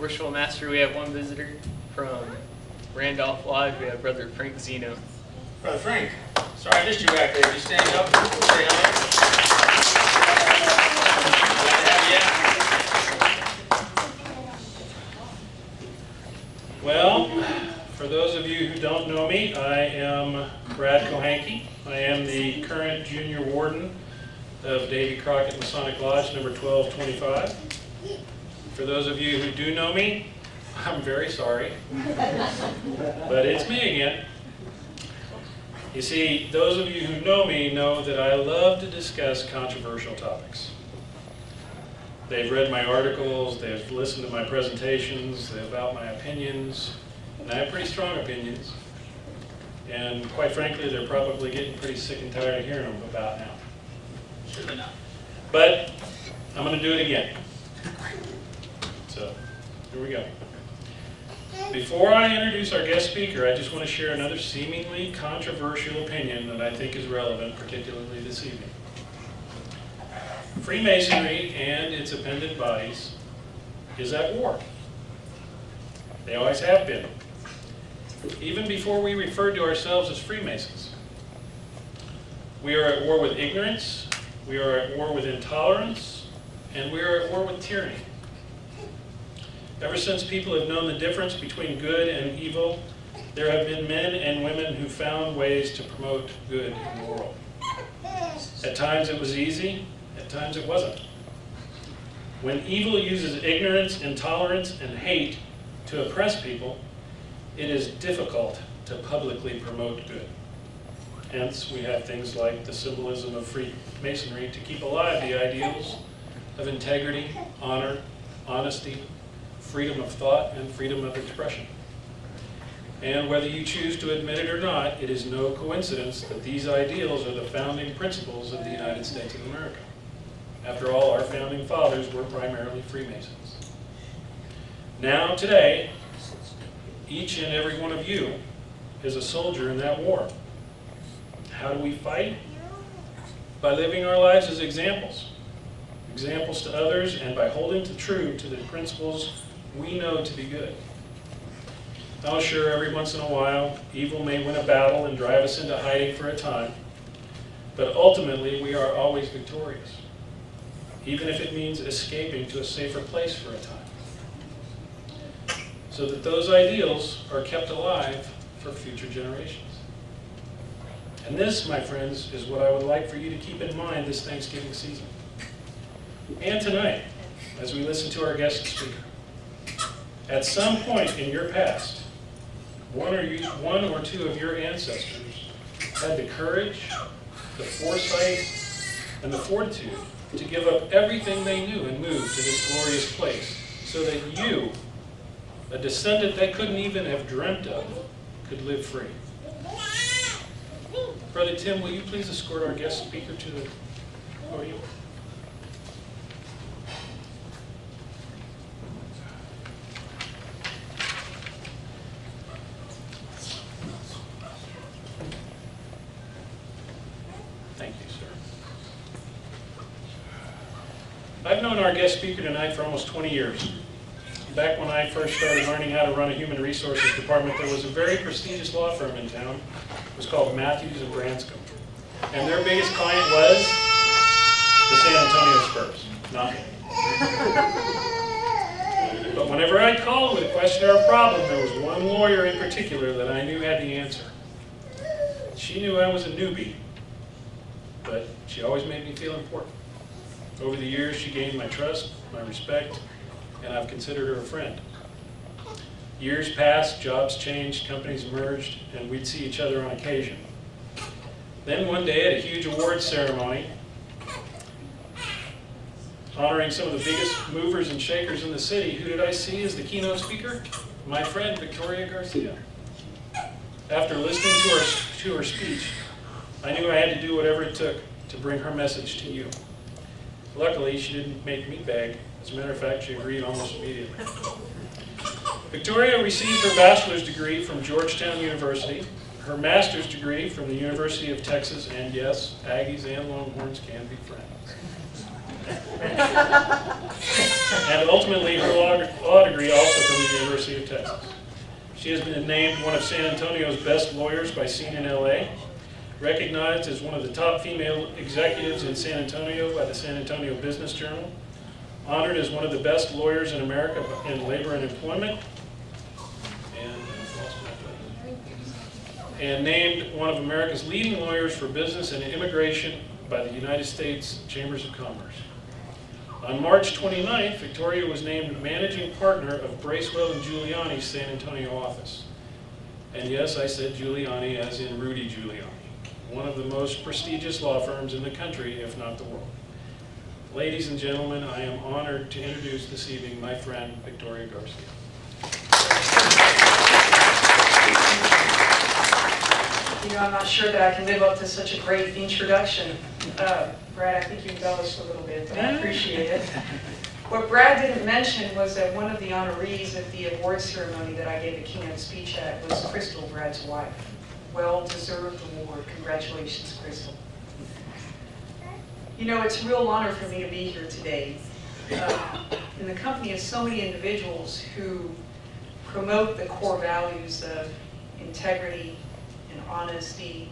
Worshipful Master, we have one visitor from Randolph Lodge. We have Brother Frank Zeno. Brother Frank, sorry I missed you back there. Just stand up and say hello. Well, for those of you who don't know me, I am Brad Kohanke. I am the current junior warden of Davy, Crockett, Masonic Lodge number 1225. For those of you who do know me, I'm very sorry, but it's me again. You see, those of you who know me know that I love to discuss controversial topics. They've read my articles, they've listened to my presentations, they've out my opinions, and I have pretty strong opinions. And quite frankly, they're probably getting pretty sick and tired of hearing them about now. Surely not. But I'm going to do it again. So, here we go. Before I introduce our guest speaker, I just want to share another seemingly controversial opinion that I think is relevant, particularly this evening. Freemasonry and its appendant bodies is at war. They always have been. Even before we referred to ourselves as Freemasons. We are at war with ignorance, we are at war with intolerance, and we are at war with tyranny. Ever since people have known the difference between good and evil, there have been men and women who found ways to promote good in the world. At times it was easy, at times it wasn't. When evil uses ignorance, intolerance, and hate to oppress people, it is difficult to publicly promote good. Hence, we have things like the symbolism of Freemasonry to keep alive the ideals of integrity, honor, honesty, freedom of thought, and freedom of expression. And whether you choose to admit it or not, it is no coincidence that these ideals are the founding principles of the United States of America. After all, our founding fathers were primarily Freemasons. Now, today, each and every one of you is a soldier in that war. How do we fight? By living our lives as examples. Examples to others, and by holding true to the principles we know to be good. Now, sure, every once in a while, evil may win a battle and drive us into hiding for a time, but ultimately we are always victorious, even if it means escaping to a safer place for a time, so that those ideals are kept alive for future generations. And this, my friends, is what I would like for you to keep in mind this Thanksgiving season. And tonight, as we listen to our guest speaker. At some point in your past, one or two of your ancestors had the courage, the foresight, and the fortitude to give up everything they knew and move to this glorious place so that you, a descendant they couldn't even have dreamt of, could live free. Brother Tim, will you please escort our guest speaker to the podium? Thank you, sir. I've known our guest speaker tonight for almost 20 years. Back when I first started learning how to run a human resources department, there was a very prestigious law firm in town. It was called Matthews and Branscombe. And their biggest client was the San Antonio Spurs, not me. But whenever I'd call with a question or a problem, there was one lawyer in particular that I knew had the answer. She knew I was a newbie, but she always made me feel important. Over the years, she gained my trust, my respect, and I've considered her a friend. Years passed, jobs changed, companies merged, and we'd see each other on occasion. Then one day at a huge awards ceremony, honoring some of the biggest movers and shakers in the city, who did I see as the keynote speaker? My friend, Victoria Garcia. After listening to her speech, I knew I had to do whatever it took to bring her message to you. Luckily, she didn't make me beg. As a matter of fact, she agreed almost immediately. Victoria received her bachelor's degree from Georgetown University, her master's degree from the University of Texas, and yes, Aggies and Longhorns can be friends. and ultimately her law degree also from the University of Texas. She has been named one of San Antonio's best lawyers by Scene in LA, recognized as one of the top female executives in San Antonio by the San Antonio Business Journal, honored as one of the best lawyers in America in labor and employment, and named one of America's leading lawyers for business and immigration by the United States Chambers of Commerce. On March 29th, Victoria was named managing partner of Bracewell and Giuliani's San Antonio office. And yes, I said Giuliani as in Rudy Giuliani, one of the most prestigious law firms in the country, if not the world. Ladies and gentlemen, I am honored to introduce this evening my friend, Victoria Garcia. You know, I'm not sure that I can live up to such a great introduction. Brad, I think you embellished a little bit, but I appreciate it. What Brad didn't mention was that one of the honorees at the award ceremony that I gave a keynote speech at was Crystal, Brad's wife. Well-deserved award. Congratulations, Crystal. You know, it's a real honor for me to be here today in the company of so many individuals who promote the core values of integrity and honesty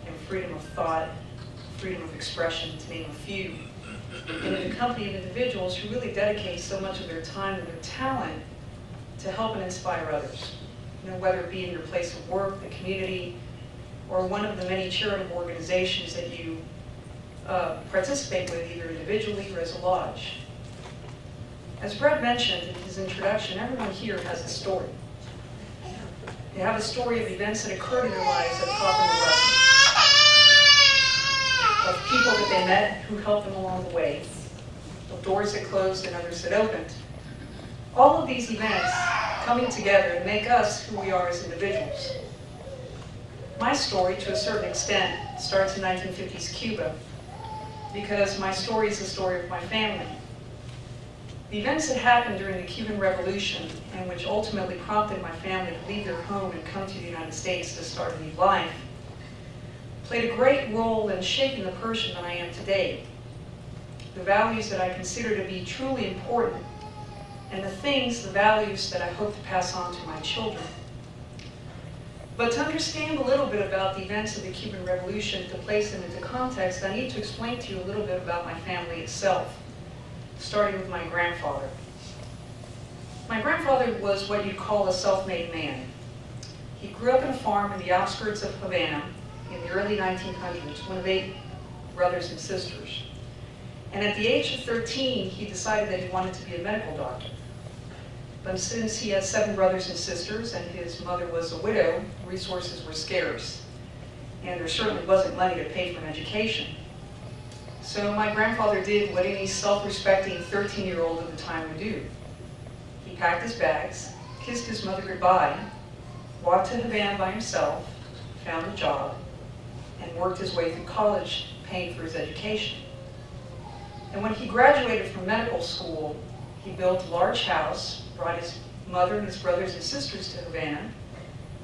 and freedom of thought, freedom of expression, to name a few. And in the company of individuals who really dedicate so much of their time and their talent to help and inspire others. You know, whether it be in your place of work, the community, or one of the many charitable organizations that you participate with, either individually or as a lodge. As Brad mentioned in his introduction, everyone here has a story. They have a story of events that occurred in their lives that taught them a lesson. Of people that they met who helped them along the way. Of doors that closed and others that opened. All of these events coming together to make us who we are as individuals. My story, to a certain extent, starts in 1950s Cuba, because my story is the story of my family. The events that happened during the Cuban Revolution, and which ultimately prompted my family to leave their home and come to the United States to start a new life, played a great role in shaping the person that I am today. The values that I consider to be truly important, and the values that I hope to pass on to my children. But to understand a little bit about the events of the Cuban Revolution, to place them into context, I need to explain to you a little bit about my family itself, starting with my grandfather. My grandfather was what you'd call a self-made man. He grew up on a farm in the outskirts of Havana in the early 1900s, one of 8 brothers and sisters. And at the age of 13, he decided that he wanted to be a medical doctor. But since he had 7 brothers and sisters and his mother was a widow, resources were scarce. And there certainly wasn't money to pay for an education. So my grandfather did what any self-respecting 13-year-old at the time would do. He packed his bags, kissed his mother goodbye, walked to Havana by himself, found a job, and worked his way through college, paying for his education. And when he graduated from medical school, he built a large house, brought his mother and his brothers and sisters to Havana,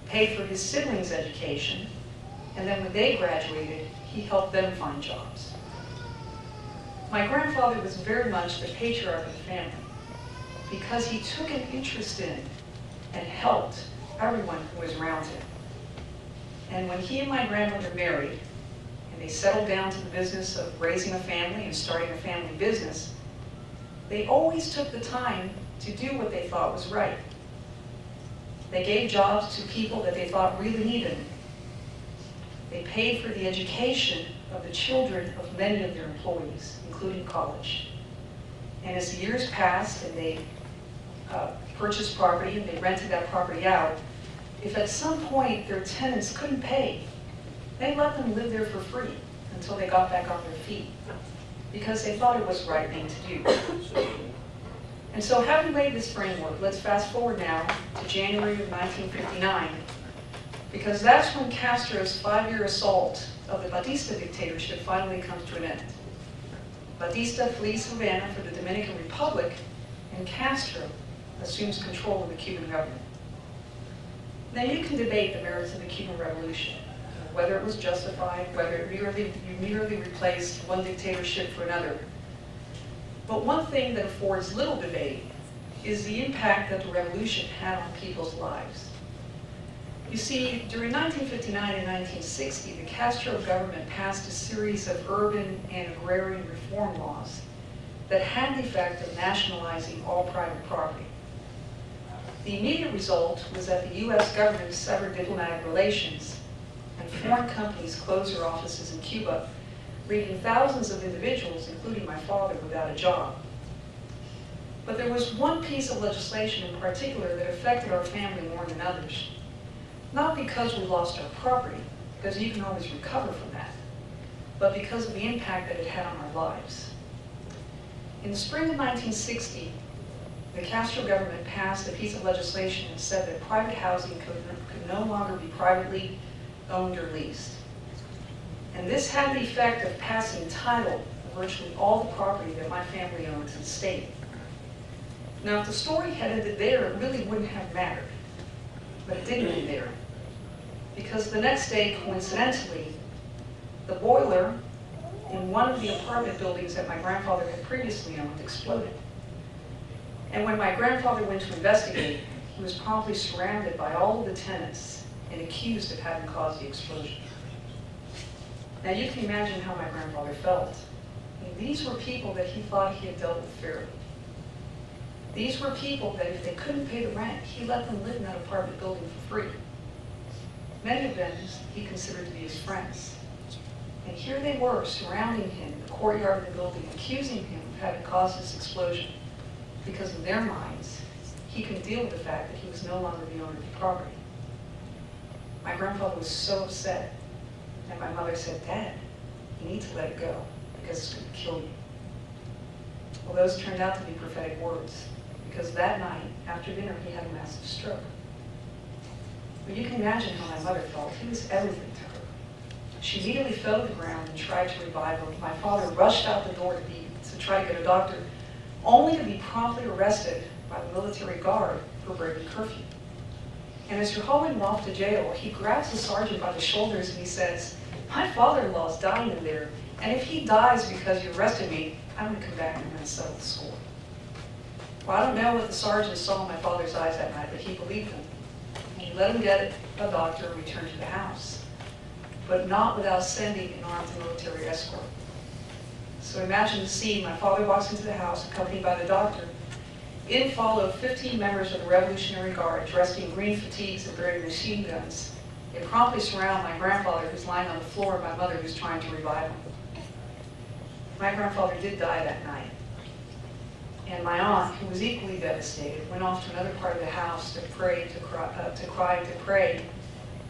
paid for his siblings' education, and then when they graduated, he helped them find jobs. My grandfather was very much the patriarch of the family because he took an interest in and helped everyone who was around him. And when he and my grandmother married, and they settled down to the business of raising a family and starting a family business, they always took the time to do what they thought was right. They gave jobs to people that they thought really needed them. They paid for the education of the children of many of their employees, including college. And as the years passed and they purchased property and they rented that property out, if at some point their tenants couldn't pay, they let them live there for free until they got back on their feet, because they thought it was the right thing to do. And so having laid this framework, let's fast forward now to January of 1959, because that's when Castro's 5-year assault of the Batista dictatorship finally comes to an end. Batista flees Havana for the Dominican Republic, and Castro assumes control of the Cuban government. Now you can debate the merits of the Cuban Revolution, whether it was justified, whether it merely replaced one dictatorship for another. But one thing that affords little debate is the impact that the revolution had on people's lives. You see, during 1959 and 1960, the Castro government passed a series of urban and agrarian reform laws that had the effect of nationalizing all private property. The immediate result was that the U.S. government severed diplomatic relations and foreign companies closed their offices in Cuba, leaving thousands of individuals, including my father, without a job. But there was one piece of legislation in particular that affected our family more than others. Not because we lost our property, because you can always recover from that, but because of the impact that it had on our lives. In the spring of 1960, the Castro government passed a piece of legislation that said that private housing could no longer be privately owned or leased. And this had the effect of passing title to virtually all the property that my family owns in the state. Now, if the story had ended there, it really wouldn't have mattered. But it didn't end there. Because the next day, coincidentally, the boiler in one of the apartment buildings that my grandfather had previously owned exploded. And when my grandfather went to investigate, he was promptly surrounded by all of the tenants and accused of having caused the explosion. Now you can imagine how my grandfather felt. I mean, these were people that he thought he had dealt with fairly. These were people that if they couldn't pay the rent, he let them live in that apartment building for free. Many of them he considered to be his friends. And here they were surrounding him in the courtyard of the building, accusing him of having caused this explosion because in their minds, he couldn't deal with the fact that he was no longer the owner of the property. My grandfather was so upset, and my mother said, "Dad, you need to let it go because it's going to kill you." Well, those turned out to be prophetic words, because that night, after dinner, he had a massive stroke. But you can imagine how my mother felt. He was everything to her. She immediately fell to the ground and tried to revive him. My father rushed out the door to try to get a doctor, only to be promptly arrested by the military guard for breaking curfew. And as you're hauling him off to jail, he grabs the sergeant by the shoulders and he says, "My father-in-law's dying in there, and if he dies because you arrested me, I'm going to come back and I'm going to settle the score." Well, I don't know what the sergeant saw in my father's eyes that night, but he believed him. He let him get a doctor and return to the house, but not without sending an armed military escort. So imagine the scene. My father walks into the house, accompanied by the doctor. In follow 15 members of the Revolutionary Guard, dressed in green fatigues and bearing machine guns. They promptly surround my grandfather, who's lying on the floor, and my mother, who's trying to revive him. My grandfather did die that night. And my aunt, who was equally devastated, went off to another part of the house to pray, to pray.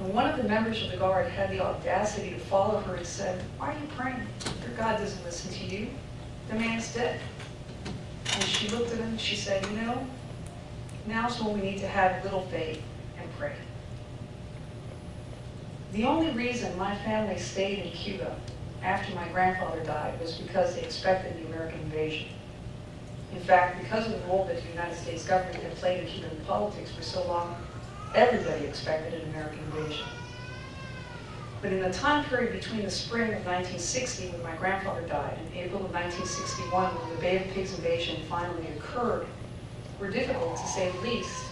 And one of the members of the guard had the audacity to follow her and said, "Why are you praying? Your God doesn't listen to you. The man's dead." And she looked at him and she said, "You know, now's when we need to have little faith and pray." The only reason my family stayed in Cuba after my grandfather died was because they expected the American invasion. In fact, because of the role that the United States government had played in Cuban politics for so long, everybody expected an American invasion. But in the time period between the spring of 1960, when my grandfather died, and April of 1961, when the Bay of Pigs invasion finally occurred, were difficult, to say the least.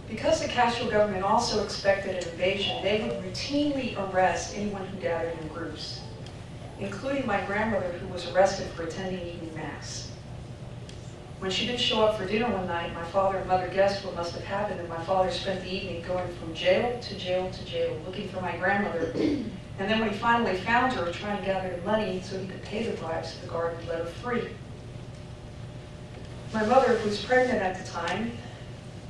Because the Castro government also expected an invasion, they would routinely arrest anyone who gathered in groups, including my grandmother, who was arrested for attending evening mass. When she didn't show up for dinner one night, my father and mother guessed what must have happened, and my father spent the evening going from jail to jail to jail, looking for my grandmother. And then when he finally found her, trying to gather the money so he could pay the bribes so the guard would let her free. My mother, who was pregnant at the time,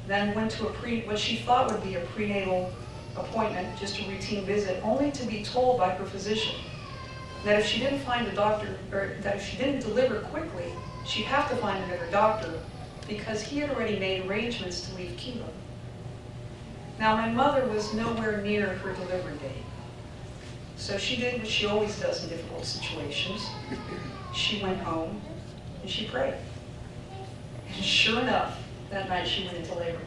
then went to what she thought would be a prenatal appointment, just a routine visit, only to be told by her physician that if she didn't find a doctor, or that if she didn't deliver quickly, she'd have to find another doctor because he had already made arrangements to leave Cuba. Now, my mother was nowhere near her delivery date. So she did what she always does in difficult situations. She went home and she prayed. And sure enough, that night she went into labor.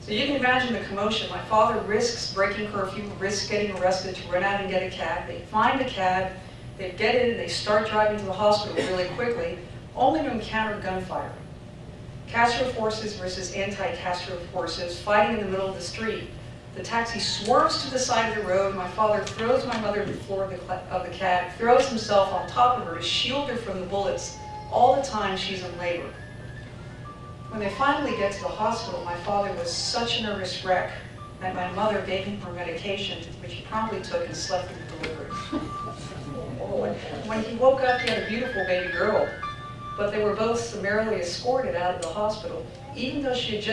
So you can imagine the commotion. My father risks breaking curfew, risks getting arrested to run out and get a cab. They find a cab. They'd get in and they start driving to the hospital really quickly, only to encounter gunfire. Castro forces versus anti-Castro forces fighting in the middle of the street. The taxi swerves to the side of the road. My father throws my mother to the floor of the cab, throws himself on top of her to shield her from the bullets all the time she's in labor. When they finally get to the hospital, my father was such a nervous wreck that my mother gave him her medication, which he promptly took and slept through the delivery. When he woke up, he had a beautiful baby girl, but they were both summarily escorted out of the hospital, even though she had just